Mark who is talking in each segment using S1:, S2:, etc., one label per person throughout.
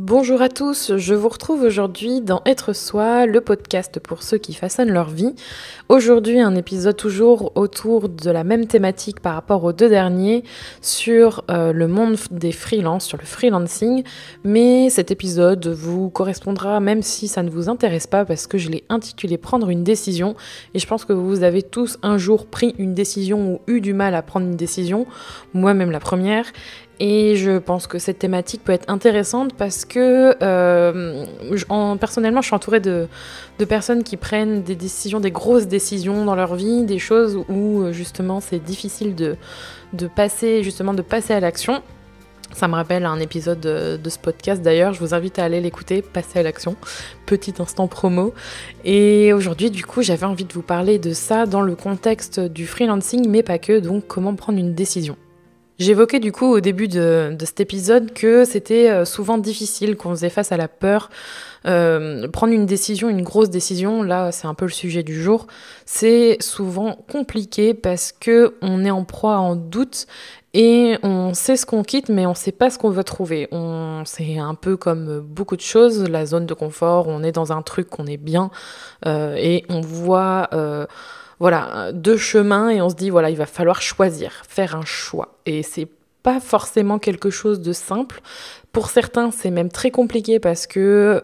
S1: Bonjour à tous, je vous retrouve aujourd'hui dans Être Soi, le podcast pour ceux qui façonnent leur vie. Aujourd'hui, un épisode toujours autour de la même thématique par rapport aux deux derniers, sur le monde des freelances, sur le freelancing. Mais cet épisode vous correspondra même si ça ne vous intéresse pas, parce que je l'ai intitulé Prendre une décision. Et je pense que vous avez tous un jour pris une décision ou eu du mal à prendre une décision, moi-même la première. Et je pense que cette thématique peut être intéressante parce que personnellement, je suis entourée de personnes qui prennent des décisions, des grosses décisions dans leur vie, des choses où justement c'est difficile de passer à l'action. Ça me rappelle un épisode de ce podcast d'ailleurs, je vous invite à aller l'écouter, passer à l'action, petit instant promo. Et aujourd'hui du coup j'avais envie de vous parler de ça dans le contexte du freelancing, mais pas que, donc comment prendre une décision. J'évoquais du coup au début de cet épisode que c'était souvent difficile, qu'on faisait face à la peur. Prendre une décision, une grosse décision, là c'est un peu le sujet du jour, c'est souvent compliqué parce que on est en proie en doute et on sait ce qu'on quitte mais on sait pas ce qu'on veut trouver. C'est un peu comme beaucoup de choses, la zone de confort, on est dans un truc qu'on est bien et on voit... deux chemins et on se dit voilà, il va falloir choisir, faire un choix. Et c'est pas forcément quelque chose de simple. Pour certains, c'est même très compliqué parce que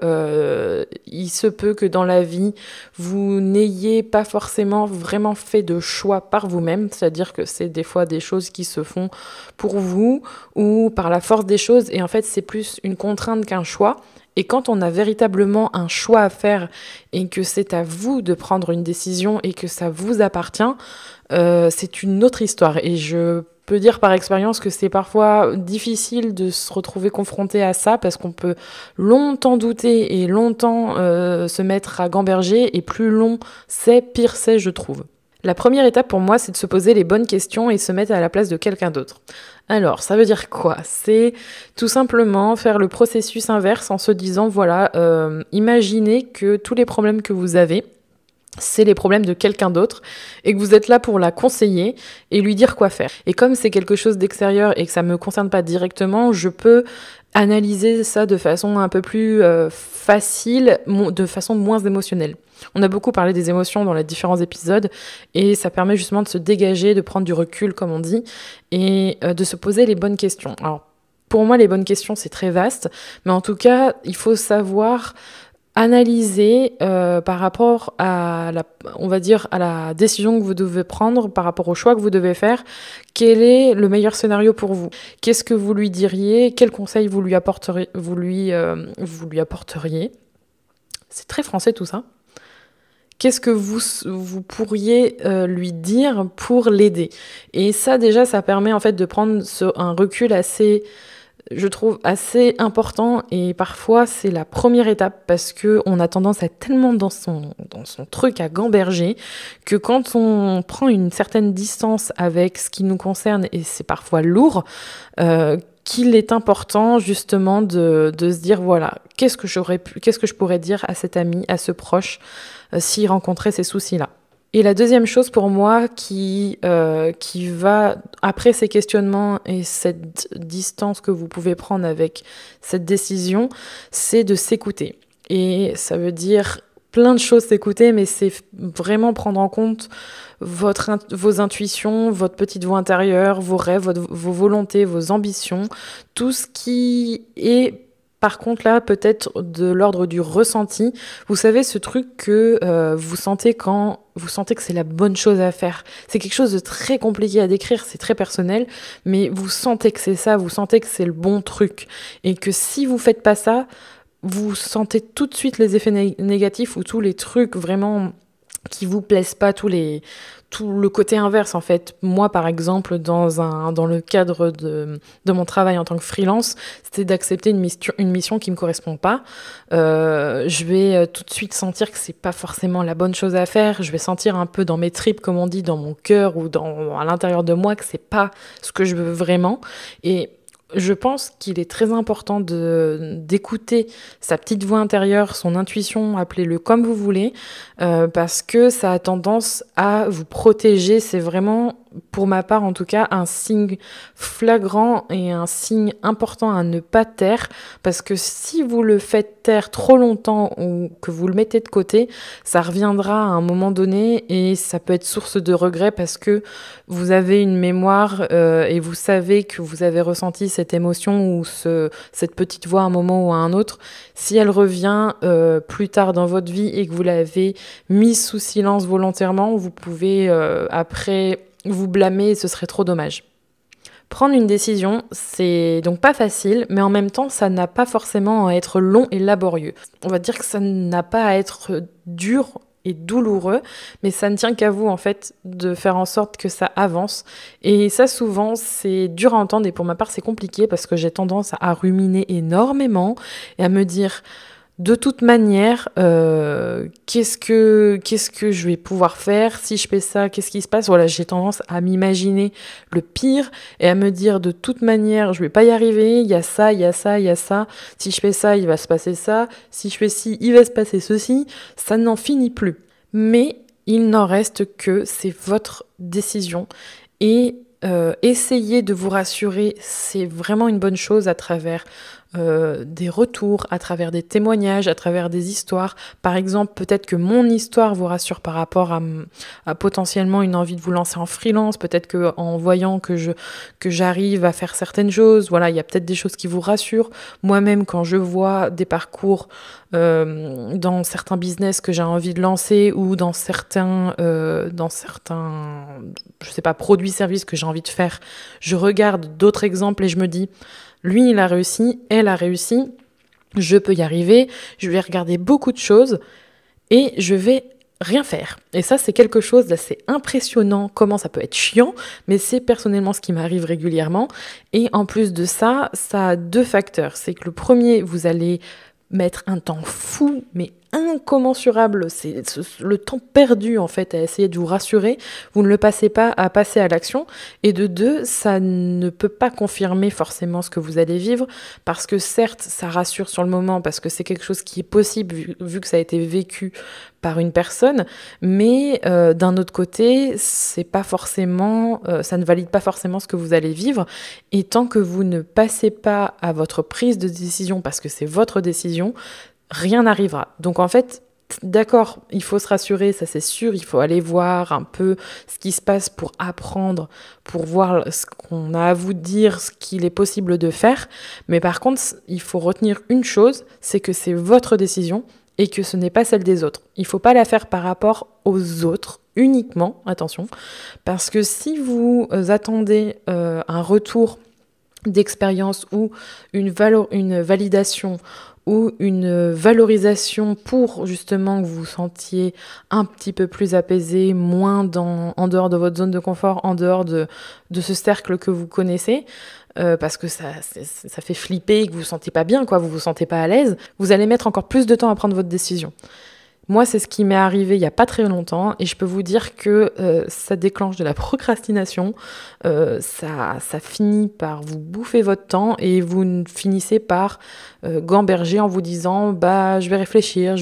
S1: il se peut que dans la vie, vous n'ayez pas forcément vraiment fait de choix par vous-même, c'est-à-dire que c'est des fois des choses qui se font pour vous ou par la force des choses et en fait, c'est plus une contrainte qu'un choix. Et quand on a véritablement un choix à faire et que c'est à vous de prendre une décision et que ça vous appartient, c'est une autre histoire. Et je peux dire par expérience que c'est parfois difficile de se retrouver confronté à ça parce qu'on peut longtemps douter et longtemps se mettre à gamberger et plus long c'est, pire c'est, je trouve. La première étape pour moi, c'est de se poser les bonnes questions et se mettre à la place de quelqu'un d'autre. Alors, ça veut dire quoi ? C'est tout simplement faire le processus inverse en se disant, voilà, imaginez que tous les problèmes que vous avez, c'est les problèmes de quelqu'un d'autre et que vous êtes là pour la conseiller et lui dire quoi faire. Et comme c'est quelque chose d'extérieur et que ça me concerne pas directement, je peux analyser ça de façon un peu plus facile, de façon moins émotionnelle. On a beaucoup parlé des émotions dans les différents épisodes et ça permet justement de se dégager, de prendre du recul comme on dit et de se poser les bonnes questions. Alors pour moi les bonnes questions c'est très vaste, mais en tout cas il faut savoir analyser par rapport à la décision que vous devez prendre, par rapport au choix que vous devez faire, quel est le meilleur scénario pour vous. Qu'est-ce que vous lui diriez, quels conseils vous lui apporteriez. C'est très français tout ça. Qu'est-ce que vous pourriez lui dire pour l'aider. Et ça déjà, ça permet en fait de prendre un recul assez... je trouve assez important et parfois c'est la première étape parce qu'on a tendance à être tellement dans son truc à gamberger que quand on prend une certaine distance avec ce qui nous concerne et c'est parfois lourd, qu'il est important justement de se dire voilà, qu'est-ce que je pourrais dire à cet ami, à ce proche s'il rencontrait ces soucis-là. Et la deuxième chose pour moi qui va, après ces questionnements et cette distance que vous pouvez prendre avec cette décision, c'est de s'écouter. Et ça veut dire plein de choses s'écouter, mais c'est vraiment prendre en compte vos intuitions, votre petite voix intérieure, vos rêves, vos volontés, vos ambitions, tout ce qui est... Par contre, là, peut-être de l'ordre du ressenti. Vous savez, ce truc que vous sentez quand vous sentez que c'est la bonne chose à faire. C'est quelque chose de très compliqué à décrire, c'est très personnel, mais vous sentez que c'est ça, vous sentez que c'est le bon truc. Et que si vous faites pas ça, vous sentez tout de suite les effets négatifs ou tous les trucs vraiment qui vous plaisent pas, tout le côté inverse en fait. Moi par exemple dans le cadre de mon travail en tant que freelance, c'était d'accepter une mission qui me correspond pas. Je vais tout de suite sentir que c'est pas forcément la bonne chose à faire. Je vais sentir un peu dans mes tripes comme on dit, dans mon cœur ou à l'intérieur de moi que c'est pas ce que je veux vraiment. Et je pense qu'il est très important d'écouter sa petite voix intérieure, son intuition, appelez-le comme vous voulez, parce que ça a tendance à vous protéger. C'est vraiment pour ma part en tout cas, un signe flagrant et un signe important à ne pas taire, parce que si vous le faites taire trop longtemps ou que vous le mettez de côté, ça reviendra à un moment donné et ça peut être source de regret parce que vous avez une mémoire et vous savez que vous avez ressenti cette émotion ou cette petite voix à un moment ou à un autre. Si elle revient plus tard dans votre vie et que vous l'avez mise sous silence volontairement, vous pouvez après vous blâmer et ce serait trop dommage. Prendre une décision, c'est donc pas facile, mais en même temps, ça n'a pas forcément à être long et laborieux. On va dire que ça n'a pas à être dur et douloureux, mais ça ne tient qu'à vous, en fait, de faire en sorte que ça avance. Et ça, souvent, c'est dur à entendre, et pour ma part, c'est compliqué, parce que j'ai tendance à ruminer énormément, et à me dire... De toute manière, qu'est-ce que je vais pouvoir faire si je fais ça? Qu'est-ce qui se passe? Voilà, j'ai tendance à m'imaginer le pire et à me dire de toute manière, je vais pas y arriver. Il y a ça, il y a ça, il y a ça. Si je fais ça, il va se passer ça. Si je fais ci, il va se passer ceci. Ça n'en finit plus. Mais il n'en reste que c'est votre décision et essayez de vous rassurer. C'est vraiment une bonne chose à travers des retours, à travers des témoignages, à travers des histoires. Par exemple, peut-être que mon histoire vous rassure par rapport à potentiellement une envie de vous lancer en freelance, peut-être que en voyant que j'arrive à faire certaines choses, voilà, il y a peut-être des choses qui vous rassurent. Moi-même, quand je vois des parcours dans certains business que j'ai envie de lancer ou dans certains je sais pas, produits, services que j'ai envie de faire, je regarde d'autres exemples et je me dis lui, il a réussi, elle a réussi, je peux y arriver, je vais regarder beaucoup de choses et je vais rien faire. Et ça, c'est quelque chose d'assez impressionnant, comment ça peut être chiant, mais c'est personnellement ce qui m'arrive régulièrement. Et en plus de ça, ça a deux facteurs. C'est que le premier, vous allez mettre un temps fou, mais incommensurable, c'est le temps perdu en fait à essayer de vous rassurer, vous ne le passez pas à passer à l'action, et de deux, ça ne peut pas confirmer forcément ce que vous allez vivre, parce que certes, ça rassure sur le moment, parce que c'est quelque chose qui est possible vu que ça a été vécu par une personne, mais d'un autre côté, c'est pas forcément, ça ne valide pas forcément ce que vous allez vivre, et tant que vous ne passez pas à votre prise de décision, parce que c'est votre décision, rien n'arrivera. Donc en fait, d'accord, il faut se rassurer, ça c'est sûr, il faut aller voir un peu ce qui se passe pour apprendre, pour voir ce qu'on a à vous dire, ce qu'il est possible de faire, mais par contre, il faut retenir une chose, c'est que c'est votre décision et que ce n'est pas celle des autres. Il ne faut pas la faire par rapport aux autres uniquement, attention, parce que si vous attendez un retour d'expérience ou une validation ou une valorisation pour justement que vous vous sentiez un petit peu plus apaisé, moins en dehors de votre zone de confort, en dehors de ce cercle que vous connaissez, parce que ça fait flipper et que vous vous sentez pas bien, quoi, vous vous sentez pas à l'aise, vous allez mettre encore plus de temps à prendre votre décision. Moi, c'est ce qui m'est arrivé il n'y a pas très longtemps et je peux vous dire que ça déclenche de la procrastination, ça finit par vous bouffer votre temps et vous finissez par gamberger en vous disant « bah je vais réfléchir »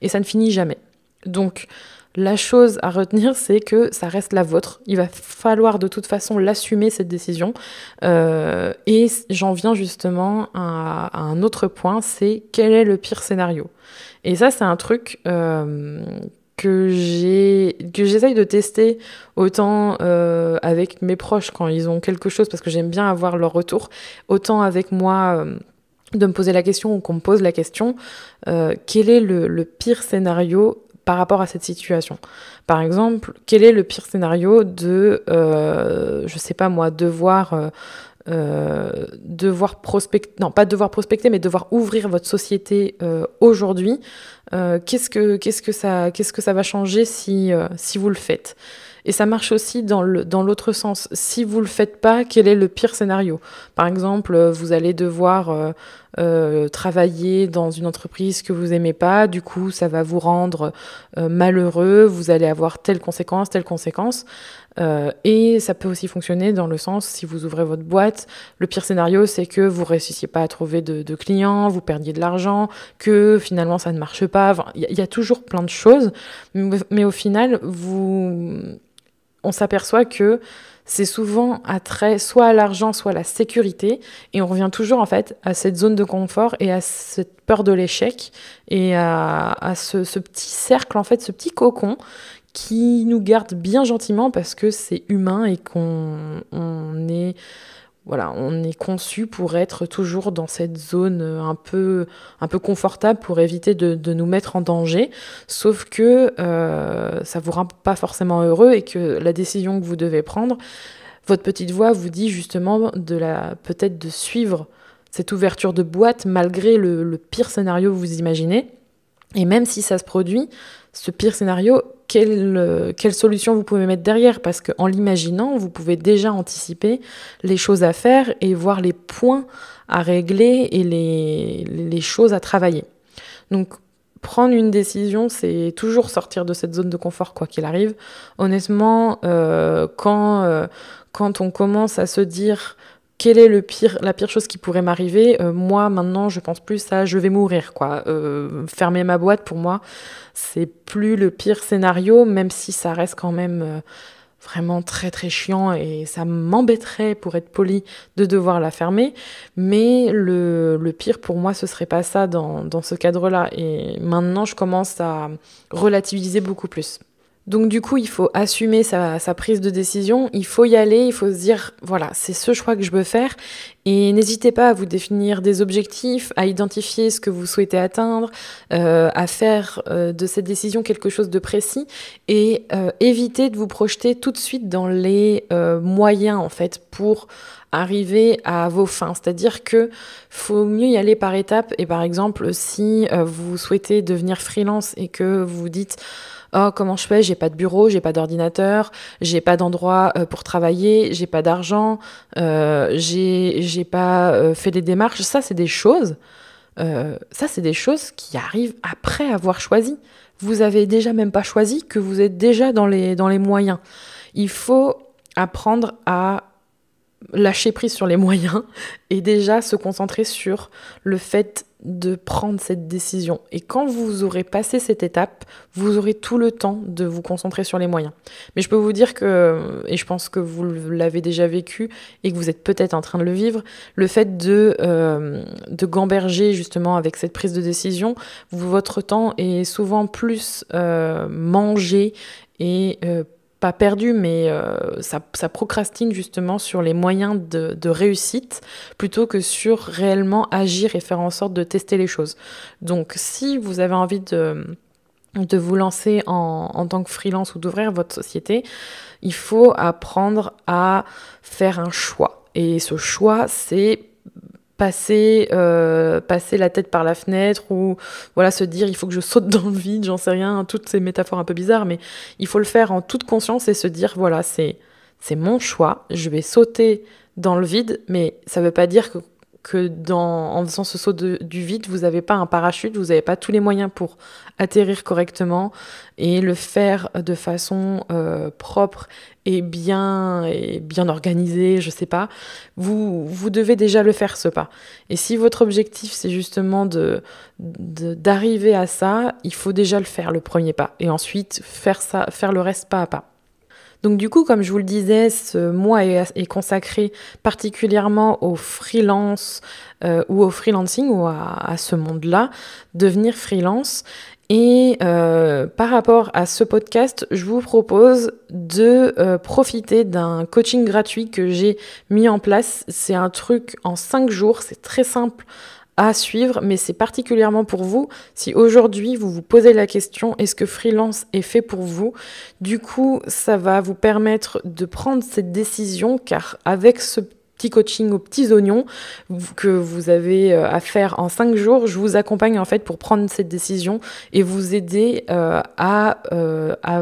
S1: et ça ne finit jamais. Donc, la chose à retenir, c'est que ça reste la vôtre. Il va falloir de toute façon l'assumer, cette décision. Et j'en viens justement à un autre point, c'est quel est le pire scénario ? Et ça, c'est un truc que j'essaye de tester autant avec mes proches quand ils ont quelque chose, parce que j'aime bien avoir leur retour, autant avec moi... de me poser la question ou qu'on me pose la question, quel est le pire scénario par rapport à cette situation. Par exemple, quel est le pire scénario de, je sais pas moi, devoir prospecter, non pas devoir prospecter, mais devoir ouvrir votre société aujourd'hui. Qu'est-ce que ça va changer si vous le faites? Et ça marche aussi dans l'autre sens. Si vous le faites pas, quel est le pire scénario? Par exemple, vous allez devoir travailler dans une entreprise que vous aimez pas, du coup ça va vous rendre malheureux, vous allez avoir telle conséquence, et ça peut aussi fonctionner dans le sens, si vous ouvrez votre boîte, le pire scénario c'est que vous réussissiez pas à trouver de clients, vous perdiez de l'argent, que finalement ça ne marche pas, il y a toujours plein de choses, mais au final on s'aperçoit que c'est souvent attrait soit à l'argent, soit à la sécurité. Et on revient toujours en fait à cette zone de confort et à cette peur de l'échec et à ce petit cercle, en fait, ce petit cocon qui nous garde bien gentiment parce que c'est humain et on est, voilà, on est conçu pour être toujours dans cette zone un peu confortable pour éviter de nous mettre en danger. Sauf que ça vous rend pas forcément heureux et que la décision que vous devez prendre, votre petite voix vous dit justement peut-être de suivre cette ouverture de boîte malgré le pire scénario que vous imaginez. Et même si ça se produit, ce pire scénario, quelle solution vous pouvez mettre derrière? Parce qu'en l'imaginant, vous pouvez déjà anticiper les choses à faire et voir les points à régler et les choses à travailler. Donc, prendre une décision, c'est toujours sortir de cette zone de confort, quoi qu'il arrive. Honnêtement, quand on commence à se dire quelle est la pire chose qui pourrait m'arriver, moi maintenant je pense plus à je vais mourir, quoi. Fermer ma boîte, pour moi c'est plus le pire scénario, même si ça reste quand même vraiment très très chiant et ça m'embêterait, pour être poli, de devoir la fermer. Mais le pire pour moi ce serait pas ça dans ce cadre-là, et maintenant je commence à relativiser beaucoup plus. Donc du coup, il faut assumer sa prise de décision, il faut y aller, il faut se dire, voilà, c'est ce choix que je veux faire. Et n'hésitez pas à vous définir des objectifs, à identifier ce que vous souhaitez atteindre, à faire de cette décision quelque chose de précis, et évitez de vous projeter tout de suite dans les moyens, en fait, pour arriver à vos fins. C'est-à-dire que faut mieux y aller par étapes. Et par exemple, si vous souhaitez devenir freelance et que vous vous dites, oh, comment je fais? J'ai pas de bureau, j'ai pas d'ordinateur, j'ai pas d'endroit pour travailler, j'ai pas d'argent, j'ai pas fait les démarches. Ça, c'est des choses. Ça, c'est des choses qui arrivent après avoir choisi. Vous avez déjà même pas choisi que vous êtes déjà dans les moyens. Il faut apprendre à lâcher prise sur les moyens et déjà se concentrer sur le fait de prendre cette décision. Et quand vous aurez passé cette étape, vous aurez tout le temps de vous concentrer sur les moyens. Mais je peux vous dire que, et je pense que vous l'avez déjà vécu et que vous êtes peut-être en train de le vivre, le fait de gamberger justement avec cette prise de décision, votre temps est souvent plus mangé et pas perdu, mais ça procrastine justement sur les moyens de réussite plutôt que sur réellement agir et faire en sorte de tester les choses. Donc si vous avez envie de vous lancer en tant que freelance ou d'ouvrir votre société, il faut apprendre à faire un choix. Et ce choix, c'est passer la tête par la fenêtre, ou voilà, se dire il faut que je saute dans le vide, j'en sais rien, toutes ces métaphores un peu bizarres, mais il faut le faire en toute conscience et se dire voilà, c'est mon choix, je vais sauter dans le vide, mais ça veut pas dire en faisant ce saut du vide, vous n'avez pas un parachute, vous n'avez pas tous les moyens pour atterrir correctement et le faire de façon propre et bien organisée, je sais pas. Vous devez déjà le faire, ce pas. Et si votre objectif, c'est justement d'arriver à ça, il faut déjà le faire, le premier pas. Et ensuite, faire le reste pas à pas. Donc du coup, comme je vous le disais, ce mois est consacré particulièrement au freelance ou au freelancing, ou à ce monde-là, devenir freelance. Et par rapport à ce podcast, je vous propose de profiter d'un coaching gratuit que j'ai mis en place. C'est un truc en 5 jours, c'est très simple à suivre, mais c'est particulièrement pour vous. Si aujourd'hui vous vous posez la question, est-ce que freelance est fait pour vous? Du coup, ça va vous permettre de prendre cette décision, car avec ce petit coaching aux petits oignons que vous avez à faire en 5 jours, je vous accompagne en fait pour prendre cette décision et vous aider à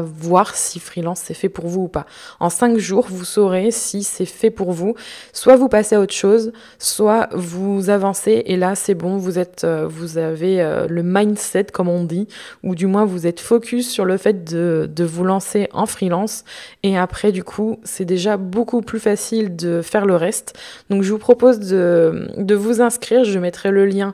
S1: voir si freelance c'est fait pour vous ou pas. En 5 jours, vous saurez si c'est fait pour vous. Soit vous passez à autre chose, soit vous avancez et là c'est bon, vous avez le mindset comme on dit, ou du moins vous êtes focus sur le fait de vous lancer en freelance, et après du coup c'est déjà beaucoup plus facile de faire le reste. Donc je vous propose de vous inscrire, je mettrai le lien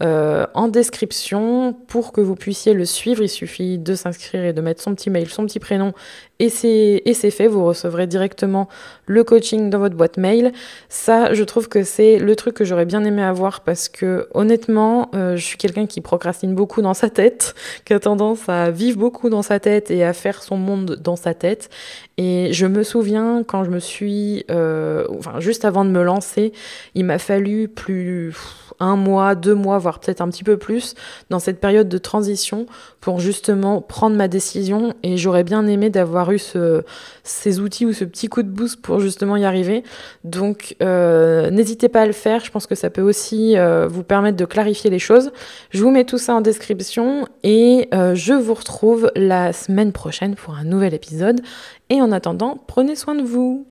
S1: en description pour que vous puissiez le suivre. Il suffit de s'inscrire et de mettre son petit mail, son petit prénom et c'est fait. Vous recevrez directement le coaching dans votre boîte mail. Ça, je trouve que c'est le truc que j'aurais bien aimé avoir parce que honnêtement, je suis quelqu'un qui procrastine beaucoup dans sa tête, qui a tendance à vivre beaucoup dans sa tête et à faire son monde dans sa tête. Et je me souviens quand je me suis, juste avant de me lancer, il m'a fallu plus 1 mois, 2 mois, voire peut-être un petit peu plus dans cette période de transition pour justement prendre ma décision, et j'aurais bien aimé d'avoir eu ces outils ou ce petit coup de boost pour justement y arriver. Donc n'hésitez pas à le faire, je pense que ça peut aussi vous permettre de clarifier les choses. Je vous mets tout ça en description et je vous retrouve la semaine prochaine pour un nouvel épisode, et en attendant, prenez soin de vous.